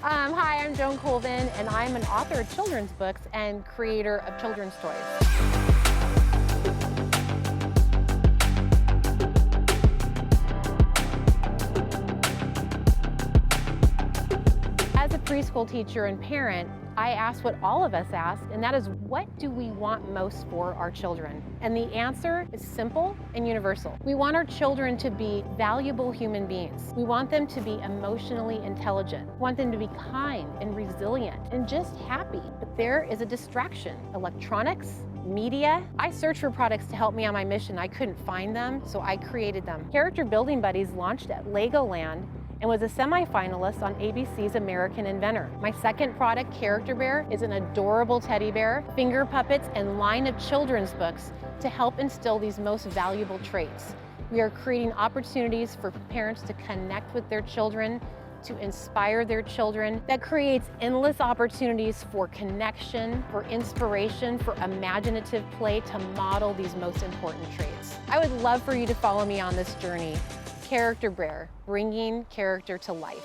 Hi, I'm Joan Colvin, and I'm an author of children's books and creator of children's toys. As a preschool teacher and parent, I ask what all of us ask, and that is, what do we want most for our children? And the answer is simple and universal. We want our children to be valuable human beings. We want them to be emotionally intelligent. We want them to be kind and resilient and just happy. But there is a distraction: electronics, media. I searched for products to help me on my mission. I couldn't find them, so I created them. Character Building Buddies launched at Legoland and was a semi-finalist on ABC's American Inventor. My second product, Character Bear, is an adorable teddy bear, finger puppets, and line of children's books to help instill these most valuable traits. We are creating opportunities for parents to connect with their children, to inspire their children. That creates endless opportunities for connection, for inspiration, for imaginative play to model these most important traits. I would love for you to follow me on this journey. Character Bear, bringing character to life.